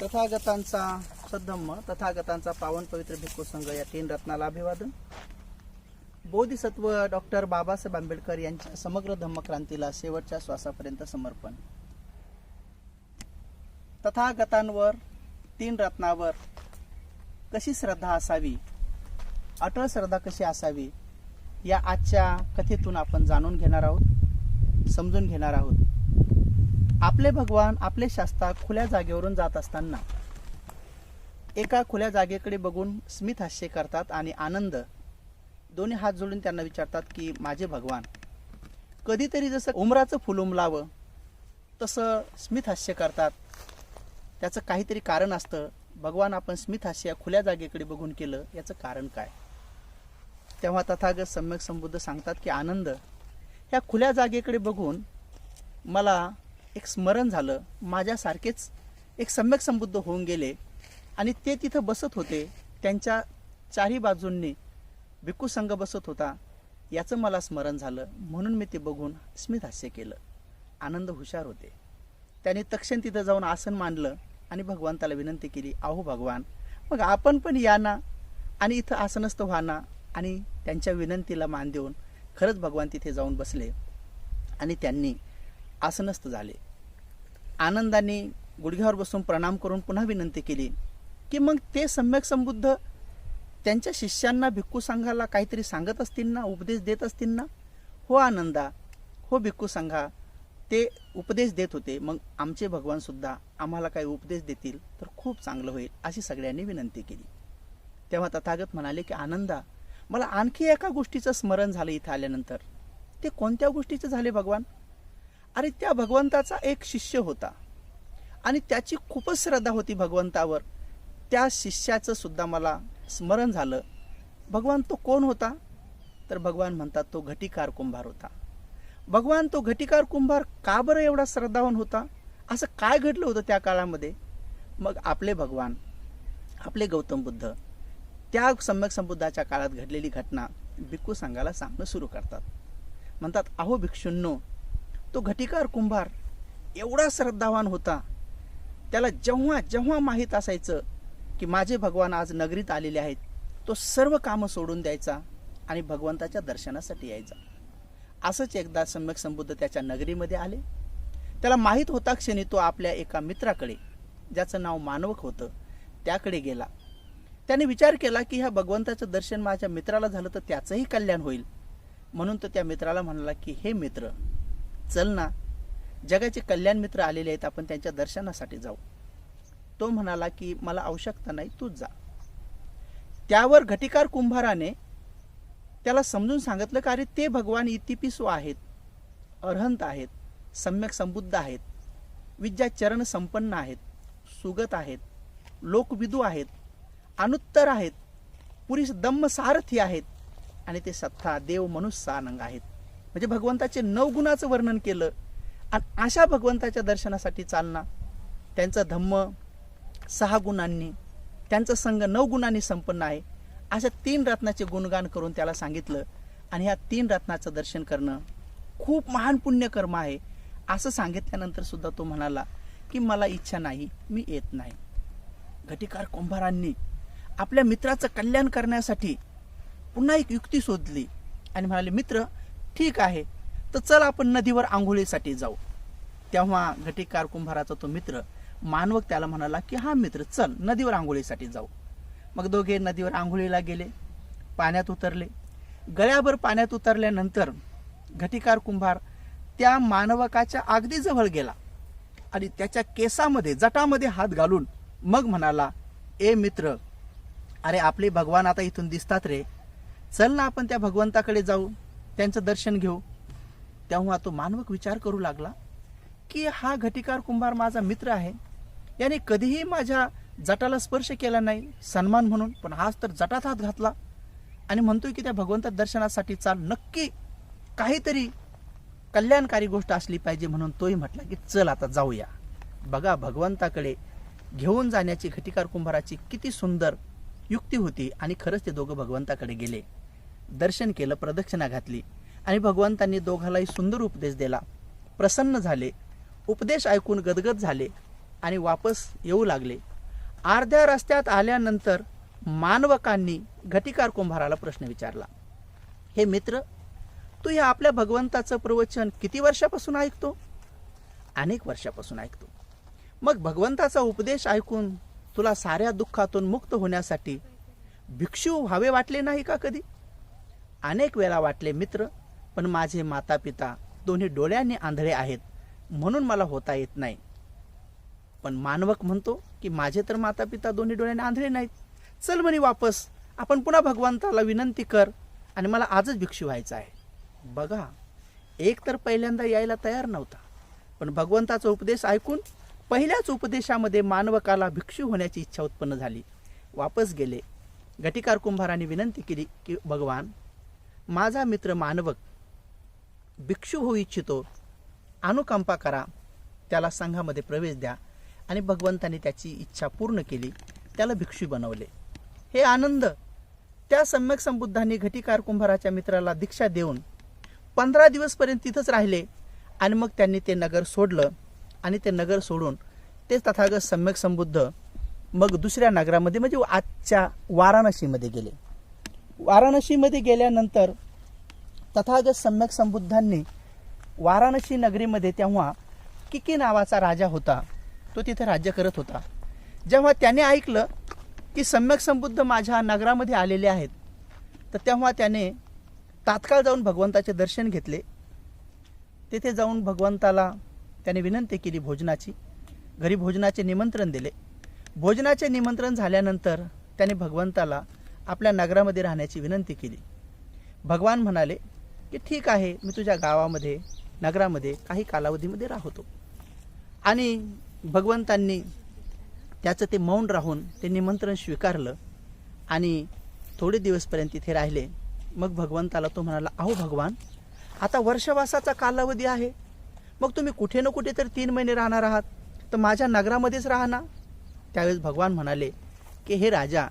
तथागतांचा सद्धम्म, तथागतांचा पावन पवित्र भिक्खू संघ या तीन रत्नाला अभिवादन. बोधिसत्व डॉक्टर बाबासाहेब आंबेडकर यांच्या समग्र धम्मक्रांतीला शेवटच्या श्वासापर्यंत समर्पण. तथागतांवर, तीन रत्नावर कशी श्रद्धा असावी, अटळ श्रद्धा कशी असावी, या आजच्या कथेतून आपण जाणून घेणार आहोत, समजून घेणार आहोत. आपले भगवान आपले शास्ता खुल्या जागेवरून जात असताना एका खुल्या जागेकडे बघून स्मित हास्य करतात आणि आनंद दोन्ही हात जोडून त्यांना विचारतात की माझे भगवान. कधीतरी जसं उमराचं फुल उमलावं तसं स्मित हास्य करतात. त्याचं काहीतरी कारण असतं. भगवान आपण स्मित हास्य या खुल्या जागेकडे बघून केलं, याचं कारण काय? तेव्हा तथागत सम्यक संबुद्ध सांगतात की आनंद, ह्या खुल्या जागेकडे बघून मला एक स्मरण झालं. माझ्यासारखेच एक सम्यक संबुद्ध होऊन गेले आणि ते तिथं बसत होते. त्यांच्या चारही बाजूंनी भिक्खू संघ बसत होता. याचं मला स्मरण झालं, म्हणून मी ते बघून स्मित हास्य केलं. आनंद हुशार होते. त्याने तक्षण तिथं जाऊन आसन मांडलं आणि भगवंताला विनंती केली, अहो भगवान, मग आपण पण या ना आणि इथं आसनस्थ व्हा ना. आणि त्यांच्या विनंतीला मान देऊन खरंच भगवान तिथे जाऊन बसले आणि त्यांनी आसनस्थ झाले. आनंदाने गुडघ्यावर बसून प्रणाम करून पुन्हा विनंती केली की मग ते सम्यक संबुद्ध त्यांच्या शिष्यांना, भिक्खू संघाला काहीतरी सांगत असतील ना, उपदेश देत असतील ना. हो आनंदा, हो भिक्खू संघा, ते उपदेश देत होते. मग आमचे भगवान सुद्धा आम्हाला काही उपदेश देतील तर खूप चांगलं होईल, अशी सगळ्यांनी विनंती केली. तेव्हा तथागत म्हणाले की आनंदा, मला आणखी एका गोष्टीचं स्मरण झालं इथं आल्यानंतर. ते कोणत्या गोष्टीचं झाले भगवान? अरे त्या भगवंताचा एक शिष्य होता आणि त्याची खूपच श्रद्धा होती भगवंतावर. त्या शिष्याचं सुद्धा मला स्मरण झालं. भगवान तो कोण होता? तर भगवान म्हणतात तो घटिकार कुंभार होता. भगवान तो घटिकार कुंभार का बरं एवढा श्रद्धावान होता? असं काय घडलं होतं त्या काळामध्ये? मग आपले भगवान, आपले गौतम बुद्ध त्या सम्यक संबुद्धाच्या काळात घडलेली घटना भिक्खू संघाला सांगणं सुरू करतात. म्हणतात, अहो भिक्षूंनो, तो घटिकार कुंभार एवढा श्रद्धावान होता. त्याला जेव्हा जेव्हा माहीत असायचं की माझे भगवान आज नगरीत आलेले आहेत, तो सर्व कामं सोडून द्यायचा आणि भगवंताच्या दर्शनासाठी यायचा. असंच एकदा सम्यक संबुद्ध त्याच्या नगरीमध्ये आले. त्याला माहीत होता क्षणी तो आपल्या एका मित्राकडे, ज्याचं नाव मानवक होतं, त्याकडे गेला. त्याने विचार केला की ह्या भगवंताचं दर्शन माझ्या मित्राला झालं तर त्याचंही कल्याण होईल. म्हणून तो त्या मित्राला म्हणाला की हे मित्र, चल ना, जगाचे कल्याण मित्र आलेले आहेत, आपण त्यांच्या दर्शनासाठी जाऊ. तो म्हणाला की मला आवश्यकता नाही, तूच जा. त्यावर घटिकार कुंभाराने त्याला समजून सांगितलं की अरे ते भगवान इतिपिसो आहेत, अरहंत आहेत, सम्यक संबुद्ध आहेत, विद्या चरण संपन्न आहेत, सुगत आहेत, लोकविदू आहेत, अनुत्तर आहेत, पुरुष दम्म सारथी आहेत आणि ते सत्ता देव मनुष्यानंग आहेत. म्हणजे भगवंताचे 9 गुणाचं वर्णन केलं. आणि अशा भगवंताच्या दर्शनासाठी चालना. त्यांचं धम्म 6 गुणांनी, त्यांचं संघ 9 गुणांनी संपन्न आहे. अशा 3 रत्नाचे गुणगान करून त्याला सांगितलं. आणि ह्या 3 रत्नाचं दर्शन करणं खूप महान पुण्यकर्म आहे. असं सांगितल्यानंतर सुद्धा तो म्हणाला की मला इच्छा नाही, मी येत नाही. घटिकार कुंभारांनी आपल्या मित्राचं कल्याण करण्यासाठी पुन्हा एक युक्ती शोधली आणि म्हणाले, मित्र ठीक आहे, तर चल आपण नदीवर आंघोळीसाठी जाऊ. तेव्हा घटिकार कुंभाराचा तो मित्र मानवक त्याला म्हणाला की हा मित्र, चल नदीवर आंघोळीसाठी जाऊ. मग दोघे नदीवर आंघोळीला गेले. पाण्यात उतरले. गळ्याभर पाण्यात उतरल्यानंतर घटिकार कुंभार त्या मानवकाच्या अगदी जवळ गेला आणि त्याच्या केसामध्ये, जटामध्ये हात घालून मग म्हणाला, ए मित्र, अरे आपले भगवान आता इथून दिसतात रे, चल ना आपण त्या भगवंताकडे जाऊ, त्यांचं दर्शन घेऊ. तेव्हा तो मानवक विचार करू लागला की हा घटिकार कुंभार माझा मित्र आहे, याने कधीही माझ्या जटाला स्पर्श केला नाही सन्मान म्हणून, पण हाच तर जटात हात घातला आणि म्हणतोय की त्या भगवंता दर्शनासाठी चाल, नक्की काहीतरी कल्याणकारी गोष्ट असली पाहिजे. म्हणून तोही म्हटला की चल आता जाऊया. बघा, भगवंताकडे घेऊन जाण्याची घटिकार कुंभाराची किती सुंदर युक्ती होती. आणि खरंच ते दोघं भगवंताकडे गेले, दर्शन केलं, प्रदक्षिणा घातली आणि भगवंतांनी दोघांनाही सुंदर उपदेश दिला. प्रसन्न झाले, उपदेश ऐकून गदगद झाले आणि वापस येऊ लागले. अर्ध्या रस्त्यात आल्यानंतर मानवकांनी घटिकार कुंभाराला प्रश्न विचारला, हे मित्र, तू या आपल्या भगवंताचं प्रवचन किती वर्षापासून ऐकतो? अनेक वर्षापासून ऐकतो. मग भगवंताचा उपदेश ऐकून तुला साऱ्या दुःखातून मुक्त होण्यासाठी भिक्षू व्हावे वाटले नाही का कधी? अनेक वेळा वाटले मित्र, पण माझे माता पिता दोन्ही डोळ्यांनी आंधळे आहेत, म्हणून मला होता येत नाही. पण मानवक म्हणतो की माझे तर माता पिता दोन्ही डोळ्यांनी आंधळे नाहीत. चल म्हणे वापस, आपण पुन्हा भगवंताला विनंती कर आणि मला आजच भिक्षू व्हायचं आहे. बघा, एक तर पहिल्यांदा यायला तयार नव्हता, पण भगवंताचा उपदेश ऐकून पहिल्याच उपदेशामध्ये मानवकाला भिक्षू होण्याची इच्छा उत्पन्न झाली. वापस गेले. घटिकार कुंभाराने विनंती केली की भगवान, माझा मित्र मानवक भिक्षू होऊ इच्छितो, अनुकंपा करा, त्याला संघामध्ये प्रवेश द्या. आणि भगवंताने त्याची इच्छा पूर्ण केली, त्याला भिक्षू बनवले. हे आनंद त्या सम्यक संबुद्धांनी घटिकार कुंभाराच्या मित्राला दीक्षा देऊन 15 दिवसपर्यंत तिथंच राहिले. आणि मग त्यांनी ते नगर सोडलं आणि ते नगर सोडून ते तथागत सम्यक संबुद्ध मग दुसऱ्या नगरामध्ये म्हणजे आजच्या वाराणसीमध्ये गेले. वाराणसीमध्ये गेल्यानंतर तथागत सम्यक संबुद्धांनी वाराणसी नगरीमध्ये तेव्हा किकी नावाचा राजा होता, तो तिथे राज्य करत होता. जेव्हा त्याने ऐकलं की सम्यक संबुद्ध माझ्या नगरामध्ये आलेले आहेत, तर तेव्हा त्याने तात्काळ जाऊन भगवंताचे दर्शन घेतले. तिथे जाऊन भगवंताला त्याने विनंती केली भोजनाची. घरी भोजनाचे निमंत्रण दिले. भोजनाचे निमंत्रण झाल्यानंतर त्याने भगवंताला आपल्या नगरामध्ये राहण्याची विनंती केली. भगवान म्हणाले की ठीक आहे, मी तुझ्या गावामध्ये नगरामध्ये काही कालावधीमध्ये राहतो. आणि भगवंतांनी त्याचं ते मौन राहून ते निमंत्रण स्वीकारलं आणि थोडे दिवसपर्यंत तिथे राहिले. मग भगवंताला तो म्हणाला, अहो भगवान, आता वर्षवासाचा कालावधी आहे, मग तुम्ही कुठे ना कुठे तर 3 महिने राहणार आहात, तर माझ्या नगरामध्येच राहा ना. त्यावेळेस भगवान म्हणाले की हे राजा,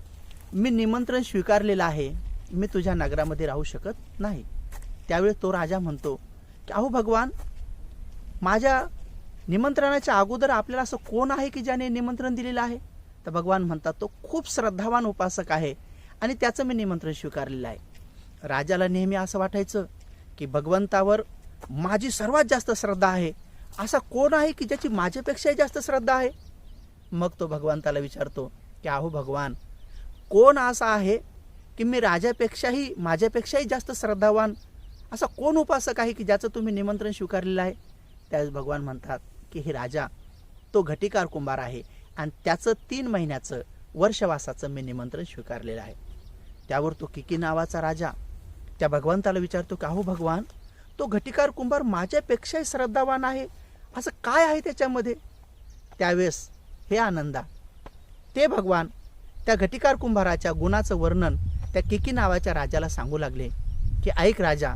मी निमंत्रण स्वीकारलेलं आहे, मी तुझ्या नगरामध्ये राहू शकत नाही. त्यावेळेस तो राजा म्हणतो की अहो भगवान, माझ्या निमंत्रणाच्या अगोदर आपल्याला असं कोण आहे की ज्याने निमंत्रण दिलेलं आहे? तर भगवान म्हणतात, तो खूप श्रद्धावान उपासक आहे आणि त्याचं मी निमंत्रण स्वीकारलेलं आहे. राजाला नेहमी असं वाटायचं की भगवंतावर माझी सर्वात जास्त श्रद्धा आहे, असा कोण आहे की ज्याची माझ्यापेक्षाही जास्त श्रद्धा आहे? मग तो भगवंताला विचारतो की अहो भगवान, कोण असा आहे की मी राजापेक्षाही माझ्यापेक्षाही जास्त श्रद्धावान असा कोण उपासक आहे की ज्याचं तुम्ही निमंत्रण स्वीकारलेलं आहे? त्यावेळेस भगवान म्हणतात की हे राजा, तो घटिकार कुंभार आहे आणि त्याचं 3 महिन्याचं वर्षवासाचं मी निमंत्रण स्वीकारलेलं आहे. त्यावर तो किकी नावाचा राजा त्या भगवंताला विचारतो की अहो भगवान, तो घटिकार कुंभार माझ्यापेक्षाही श्रद्धावान आहे, असं काय आहे त्याच्यामध्ये? त्यावेळेस हे आनंदा, ते भगवान त्या घटिकार कुंभाराच्या गुणाचं वर्णन त्या किकी नावाच्या राजाला सांगू लागले की ऐक राजा,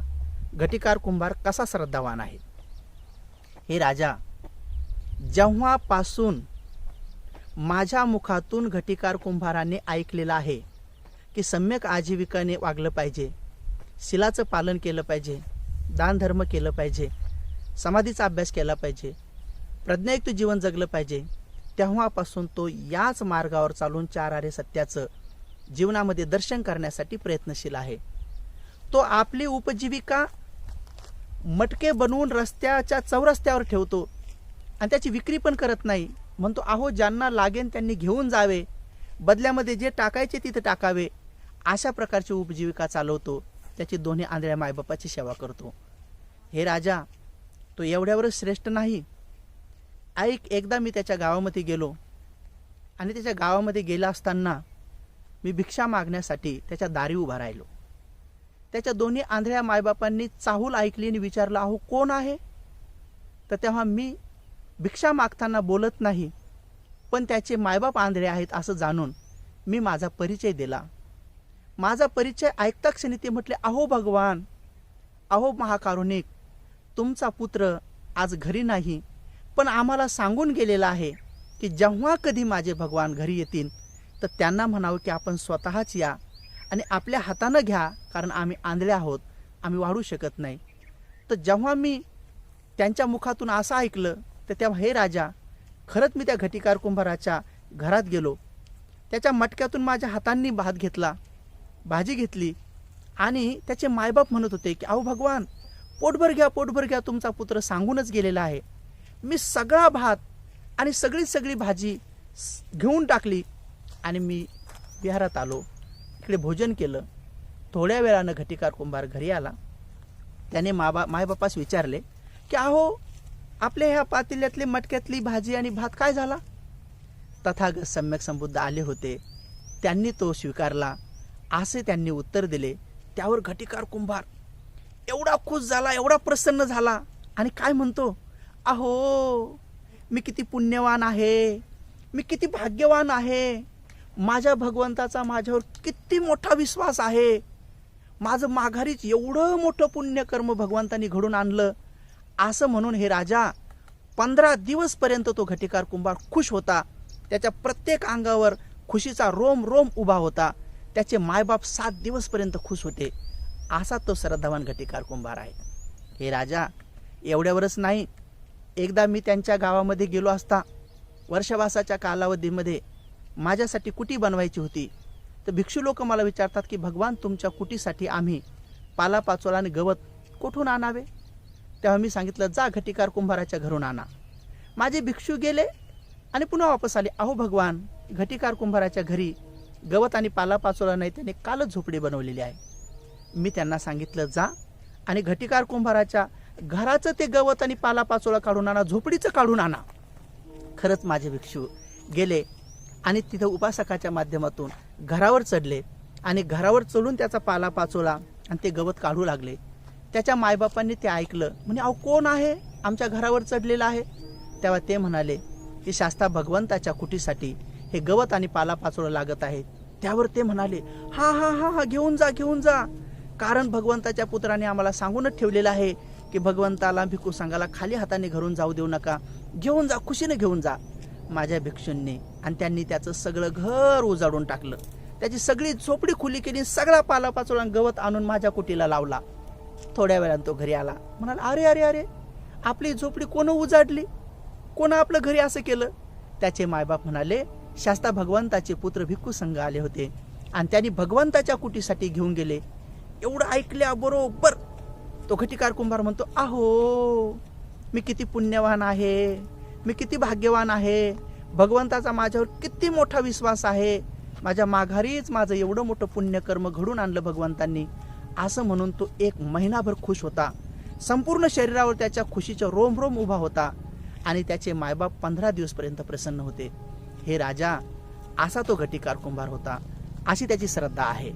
घटिकार कुंभार कसा श्रद्धावान आहे. हे राजा, जेव्हापासून माझ्या मुखातून घटिकार कुंभाराने ऐकलेलं आहे की सम्यक आजीविकाने वागलं पाहिजे, शिलाचं पालन केलं पाहिजे, दानधर्म केलं पाहिजे, समाधीचा अभ्यास केला पाहिजे, प्रज्ञायुक्त जीवन जगलं पाहिजे, तेव्हापासून तो याच मार्गावर चालून 4 आर्य सत्याचं जीवनामध्ये दर्शन करण्यासाठी प्रयत्नशील आहे. तो आपली उपजीविका मटके बनवून रस्त्याच्या चौरस्त्यावर ठेवतो आणि त्याची विक्री पण करत नाही. म्हणतो अहो, ज्यांना लागेन त्यांनी घेऊन जावे, बदल्यामध्ये जे टाकायचे तिथे टाकावे, अशा प्रकारची उपजीविका चालवतो. त्याची दोन्ही आंधळ्या मायबापाची सेवा करतो. हे राजा, तो एवढ्यावरच श्रेष्ठ नाही. ऐक, एकदा मी त्याच्या गावामध्ये गेलो आणि त्याच्या गावामध्ये गेला असताना मी भिक्षा मागण्यासाठी त्याच्या दारी उभा राहिलो. त्याच्या दोन्ही आंधळ्या मायबापांनी चाहूल ऐकली आणि विचारलं, अहो कोण आहे? तर तेव्हा मी भिक्षा मागताना बोलत नाही, पण त्याचे मायबाप आंधळे आहेत असं जाणून मी माझा परिचय दिला. माझा परिचय ऐकता क्षणी ते म्हटले, अहो भगवान, अहो महाकारुणिक, तुमचा पुत्र आज घरी नाही, पण आम्हाला सांगून गेलेला आहे की जेव्हा कधी माझे भगवान घरी येतील तर त्यांना म्हणावं की आपण स्वतःच या आणि आपल्या हातानं घ्या, कारण आम्ही आंधळे आहोत, आम्ही वाढू शकत नाही. तर जेव्हा मी त्यांच्या मुखातून असं ऐकलं तर तेव्हा हे राजा, खरंच मी त्या घटिकार कुंभाराच्या घरात गेलो त्याच्या मटक्यातून माझ्या हातांनी भात घेतला, भाजी घेतली आणि त्याचे मायबाप म्हणत होते की अहो भगवान, पोटभर घ्या, पोटभर घ्या, तुमचा पुत्र सांगूनच गेलेला आहे. मी सगळा भात आणि सगळी भाजी घेऊन टाकली आणि मी विहारात आलो, इकडे भोजन केलं. थोड्या वेळानं घटिकार कुंभार घरी आला. त्याने मायबापास विचारले की अहो, आपल्या ह्या पातेल्यातली मटक्यातली भाजी आणि भात काय झाला? तथागत सम्यक संबुद्ध आले होते, त्यांनी तो स्वीकारला असे त्यांनी उत्तर दिले. त्यावर घटिकार कुंभार एवढा खुश झाला, एवढा प्रसन्न झाला आणि काय म्हणतो, अहो मी किती पुण्यवान आहे, मी किती भाग्यवान आहे, माझ्या भगवंताचा माझ्यावर किती मोठा विश्वास आहे, माझं माघारीच एवढं मोठं पुण्यकर्म भगवंतांनी घडून आणलं. असं म्हणून हे राजा 15 दिवसपर्यंत तो घटिकार कुंभार खुश होता. त्याच्या प्रत्येक अंगावर खुशीचा रोम रोम उभा होता. त्याचे मायबाप 7 दिवसपर्यंत खुश होते. असा तो श्रद्धावान घटिकार कुंभार आहे. हे राजा, एवढ्यावरच नाही, एकदा मी त्यांच्या गावामध्ये गेलो असता वर्षवासाच्या कालावधीमध्ये माझ्यासाठी कुटी बनवायची होती. तर भिक्षू लोक मला विचारतात की भगवान, तुमच्या कुटीसाठी आम्ही पालापाचोळा आणि गवत कुठून आणावे? तेव्हा मी सांगितलं, जा घटिकार कुंभाराच्या घरून आणा. माझे भिक्षू गेले आणि पुन्हा वापस आले. अहो भगवान, घटिकार कुंभाराच्या घरी गवत आणि पालापाचोळा नाही, त्याने कालच झोपडी बनवलेली आहे. मी त्यांना सांगितलं, जा आणि घटिकार कुंभाराच्या घराचं ते गवत आणि पालापाचोळा काढून आणा, झोपडीचं काढून आणा. खरंच माझे भिक्षू गेले आणि तिथं उपासकाच्या माध्यमातून घरावर चढले आणि घरावर चढून त्याचा पालापाचोळा आणि ते गवत काढू लागले. त्याच्या मायबापांनी ते ऐकलं. म्हणे, अहो कोण आहे आमच्या घरावर चढलेलं आहे? तेव्हा ते म्हणाले की शास्ता भगवंताच्या कुटीसाठी हे गवत आणि पालापाचोळा लागत आहे. त्यावर ते म्हणाले, हा हा हा हा घेऊन जा, घेऊन जा, कारण भगवंताच्या पुत्राने आम्हाला सांगूनच ठेवलेलं आहे की भगवंताला भिक्खू संघाला खाली हाताने घरून जाऊ देऊ नका, घेऊन जा, खुशीने घेऊन जा. माझ्या भिक्षूंनी आणि त्यांनी त्याचं सगळं घर उजाडून टाकलं, त्याची सगळी झोपडी खुली केली, सगळा पालापाचोळा गवत आणून माझ्या कुटीला लावला. थोड्या वेळानं तो घरी आला. म्हणाला, अरे अरे अरे, आपली झोपडी कोण उजाडली? कोण आपलं घरी असं केलं? त्याचे मायबाप म्हणाले, शास्ता भगवंताचे पुत्र भिक्खू संघ आले होते आणि त्यांनी भगवंताच्या कुटीसाठी घेऊन गेले. एवढं ऐकल्याबरोबर तो घटिकार कुंभार म्हणतो, अहो मी किती पुण्यवान आहे, मी किती भाग्यवान आहे, भगवंताचा माझ्यावर किती मोठा विश्वास आहे, माझ्या माघारीच माझं एवढं मोठं पुण्यकर्म घडून आणलं भगवंतांनी. असं म्हणून तो 1 महिनाभर खुश होता. संपूर्ण शरीरावर त्याच्या खुशीचा रोम रोम उभा होता आणि त्याचे मायबाप 15 दिवसपर्यंत प्रसन्न होते. हे राजा, असा तो घटिकार कुंभार होता, अशी त्याची श्रद्धा आहे.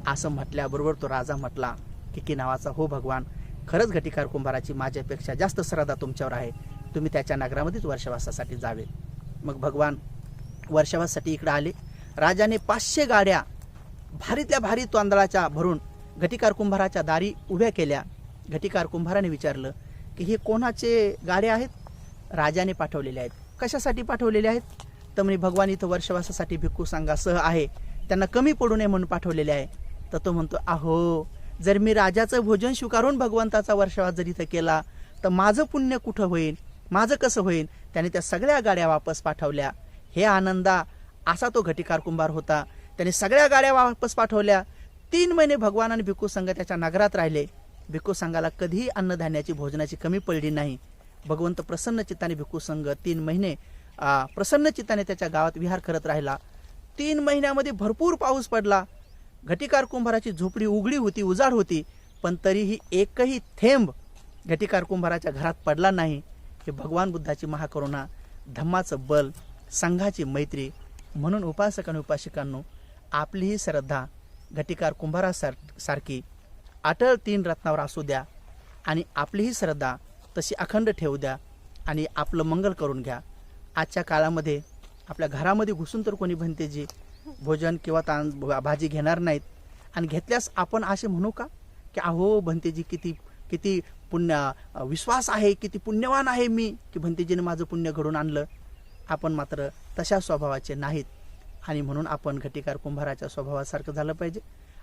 असं म्हटल्याबरोबर तो राजा म्हटला की नावाचा, हो भगवान, खरंच घटिकार कुंभाराची माझ्यापेक्षा जास्त श्रद्धा तुमच्यावर आहे, तुम्ही त्याच्या नगरामध्येच वर्षवासासाठी जावे. मग भगवान वर्षवासासाठी इकडे आले. राजाने 500 गाड्या भारीतल्या भारी तांदळाच्या भरून घटिकार कुंभाराच्या दारी उभ्या केल्या. घटिकार कुंभाराने विचारलं की हे कोणाचे गाड्या आहेत? राजाने पाठवलेले आहेत. कशासाठी पाठवलेले आहेत? तर म्हणे, भगवान इथं वर्षवासासाठी भिक्खू संघासह आहे, त्यांना कमी पडू नये म्हणून पाठवलेले आहे. तर तो म्हणतो, अहो जर मी राजाचं भोजन स्वीकारून भगवंताचा वर्षवास जर इथं केला तर माझं पुण्य कुठं होईल, माझं कसं होईल? त्याने त्या सगळ्या गाड्या वापस पाठवल्या. हे आनंदा, असा तो घटिकार कुंभार होता. त्याने सगळ्या गाड्या वापस पाठवल्या. 3 महिने भगवान आणि भिक्खू संघ त्याच्या नगरात राहिले. भिक्खू संघाला कधीही अन्नधान्याची भोजनाची कमी पडली नाही. भगवंत प्रसन्न चित्ताने भिक्खू संघ 3 महिने प्रसन्न चित्ताने त्याच्या गावात विहार करत राहिला. 3 महिन्यामध्ये भरपूर पाऊस पडला. घटिकार कुंभाराची झोपडी उघडी होती, उजाड होती, पण तरीही एकही थेंब घटिकार कुंभाराच्या घरात पडला नाही. हे भगवान बुद्धाची महाकरुणा, धम्माचं बल, संघाची मैत्री. म्हणून उपासक आणि उपासिकांनो, आपली ही श्रद्धा घटिकार कुंभारासारखी अटळ 3 रत्नावर असू द्या आणि आपली ही श्रद्धा तशी अखंड ठेवू द्या आणि आपलं मंगल करून घ्या. आजच्या काळामध्ये आपल्या घरामध्ये घुसून तर कोणी भंतेजी भोजन किंवा भाजी घेणार नाहीत, आणि घेतल्यास आपण असे म्हणू का की अहो भंतेजी किती किती विश्वास आहे, किती पुण्यवान आहे मी की भंतेजीने माझं पुण्य घडून आणलं. आपण मात्र तशा स्वभावाचे नाहीत आणि म्हणून आपण घटिकार कुंभाराच्या स्वभावासारखं झालं पाहिजे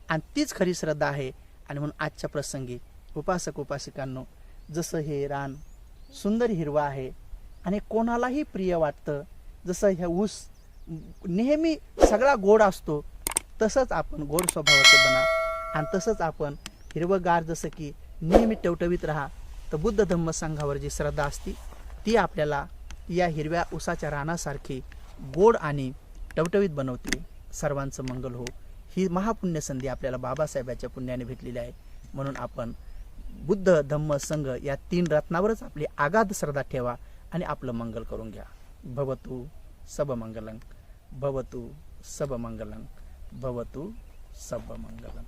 आणि तीच खरी श्रद्धा आहे. आणि म्हणून आजच्या प्रसंगी उपासक उपासिकांनो, जसं हे रान सुंदर हिरवा आहे आणि कोणालाही प्रिय वाटतं, जसं ह्या ऊस नेहमी सगळा गोड असतो, तसंच आपण गोड स्वभावाचं बना आणि तसंच आपण हिरवगार जसं की नेहमी टवटवीत राहा. तर बुद्ध धम्म संघावर जी श्रद्धा असती ती आपल्याला या हिरव्या उसाच्या रानासारखी गोड आणि टवटवीत बनवते. सर्वांचं मंगल हो. ही महापुण्य संधी आपल्याला बाबासाहेबाच्या पुण्याने भेटलेली आहे. म्हणून आपण बुद्ध धम्म संघ या 3 रत्नावरच आपली आगाध श्रद्धा ठेवा आणि आपलं मंगल करून घ्या. भवतु सबमंगलं, भवतु सबमंगलं, भवतु सबमंगलं.